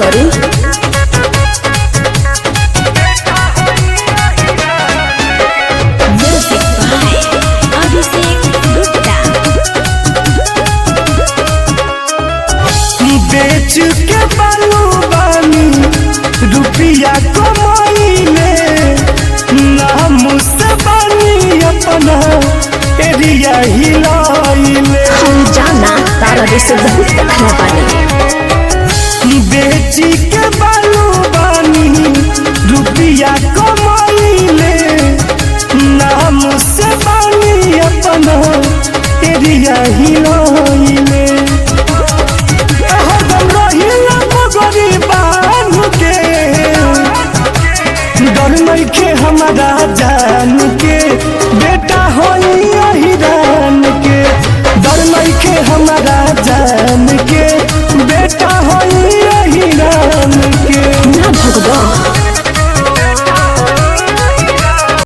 करी। Music by Abhishek Gupta. बेच के बालू बानी रुपया कमाइले नाम से बानी अपना एरिया हिलाइले। हम जाना तारा जैसे बहुत देखले बानी। बेची के बालू बानी रुपया कमाइले नाम से बानी अपना एरिया हिलाइले। डर नइखे हमारा